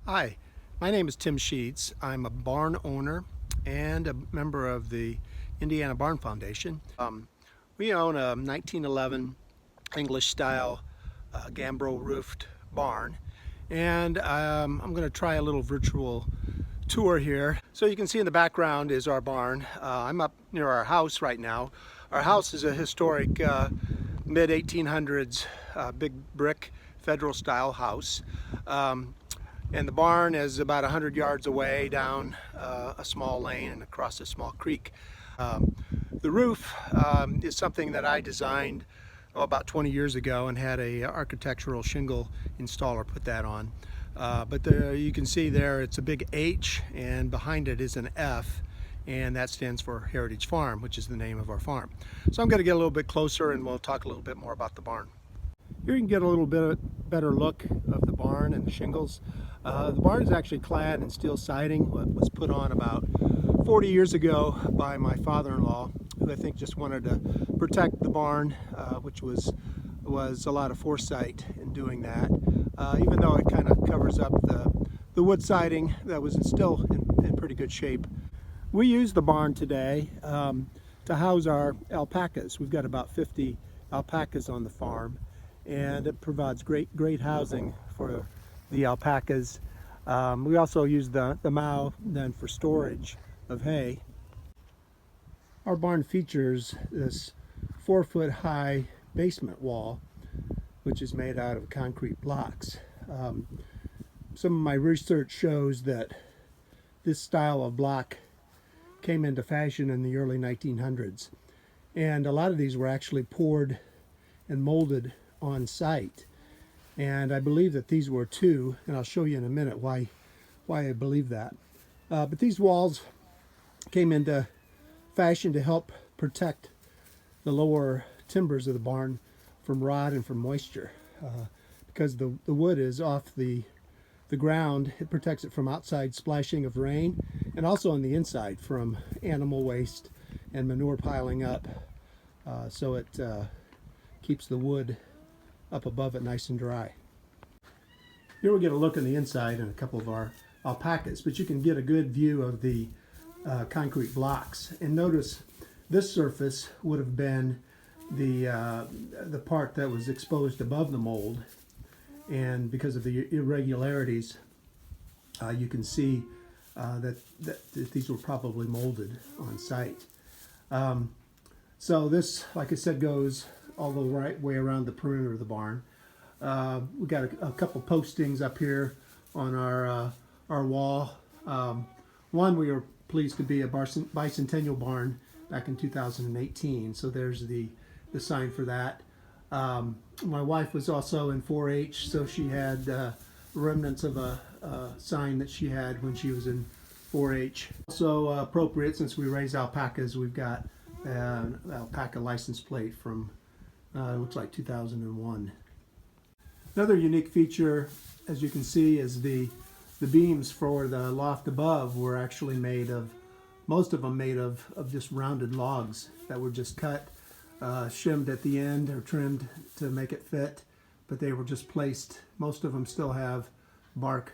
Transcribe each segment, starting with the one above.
Hi, my name is Tim Sheets. I'm a barn owner and a member of the Indiana Barn Foundation. We own a 1911 English style gambrel roofed barn, and I'm going to try a little virtual tour here. So you can see in the background is our barn. I'm up near our house right now. Our house is a historic mid 1800s big brick federal style house. And the barn is about 100 yards away down a small lane and across a small creek. The roof is something that I designed about 20 years ago and had a architectural shingle installer put that on. But you can see there it's a big H and behind it is an F, and that stands for Heritage Farm, which is the name of our farm. So I'm going to get a little bit closer and we'll talk a little bit more about the barn. Here you can get a little bit better look of the barn and the shingles. The barn is actually clad in steel siding, what was put on about 40 years ago by my father-in-law, who I think just wanted to protect the barn, which was a lot of foresight in doing that, even though it kind of covers up the wood siding that was still in pretty good shape. We use the barn today to house our alpacas. We've got about 50 alpacas on the farm, and it provides great housing for the alpacas. We also use the mow then for storage of hay. Our barn features this 4-foot high basement wall, which is made out of concrete blocks. Some of my research shows that this style of block came into fashion in the early 1900s, and a lot of these were actually poured and molded on site. And I believe that these were too, and I'll show you in a minute why I believe that. But these walls came into fashion to help protect the lower timbers of the barn from rot and from moisture. Because the wood is off the ground, it protects it from outside splashing of rain, and also on the inside from animal waste and manure piling up. So it keeps the wood up above it nice and dry. Here we get a look in the inside and a couple of our alpacas, but you can get a good view of the concrete blocks. And notice this surface would have been the part that was exposed above the mold, and because of the irregularities, you can see that these were probably molded on site. So this, like I said, goes all the right way around the perimeter of the barn. We got a couple postings up here on our wall. One, we were pleased to be a bicentennial barn back in 2018, so there's the sign for that. My wife was also in 4-H, so she had remnants of a sign that she had when she was in 4-H. Also appropriate, since we raise alpacas, we've got an alpaca license plate from looks like 2001. Another unique feature, as you can see, is the beams for the loft above were actually made of, most of them made of just rounded logs that were just cut, shimmed at the end or trimmed to make it fit, but they were just placed. Most of them still have bark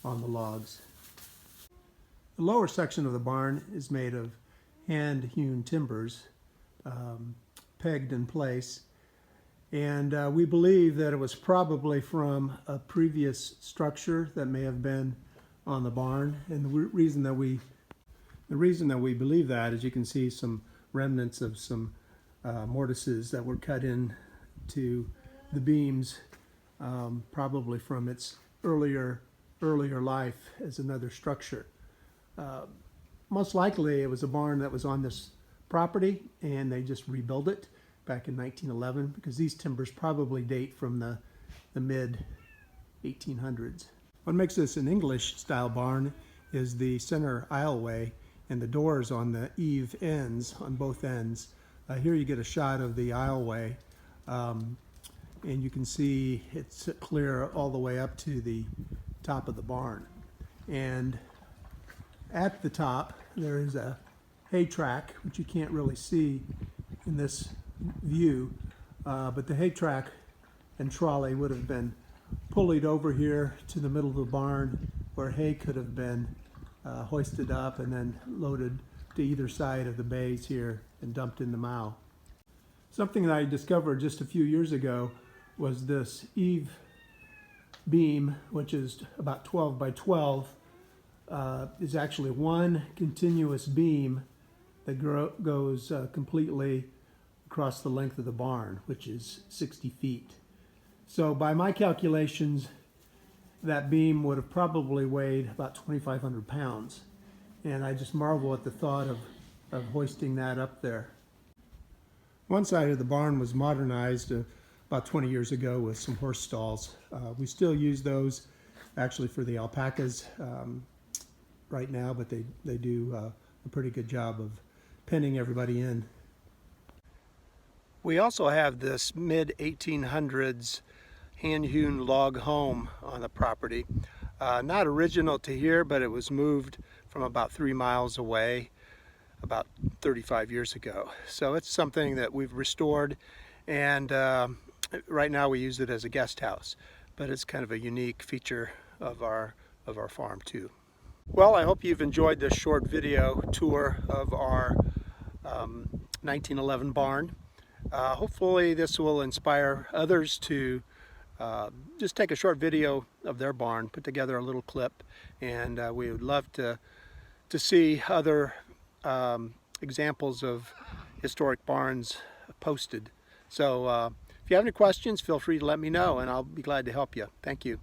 on the logs. The lower section of the barn is made of hand-hewn timbers, pegged in place. And we believe that it was probably from a previous structure that may have been on the barn. And the reason that we believe that is you can see some remnants of some mortises that were cut into the beams, probably from its earlier life as another structure. Most likely it was a barn that was on this property and they just rebuilt it back in 1911, because these timbers probably date from the mid 1800s. What makes this an English style barn is the center aisleway and the doors on the eave ends, on both ends. Here you get a shot of the aisleway, and you can see it's clear all the way up to the top of the barn. And at the top there is a hay track, which you can't really see in this view, but the hay track and trolley would have been pulleyed over here to the middle of the barn where hay could have been hoisted up and then loaded to either side of the bays here and dumped in the mow. Something that I discovered just a few years ago was this eave beam, which is about 12 by 12, is actually one continuous beam that goes completely across the length of the barn, which is 60 feet. So by my calculations, that beam would have probably weighed about 2,500 pounds. And I just marvel at the thought of hoisting that up there. One side of the barn was modernized about 20 years ago with some horse stalls. We still use those actually for the alpacas right now, but they do a pretty good job of penning everybody in. We also have this mid-1800s hand-hewn log home on the property. Not original to here, but it was moved from about 3 miles away about 35 years ago. So it's something that we've restored, and right now we use it as a guest house, but it's kind of a unique feature of our farm too. Well, I hope you've enjoyed this short video tour of our 1911 barn. Hopefully this will inspire others to just take a short video of their barn, put together a little clip, and we would love to see other examples of historic barns posted. So if you have any questions, feel free to let me know and I'll be glad to help you. Thank you.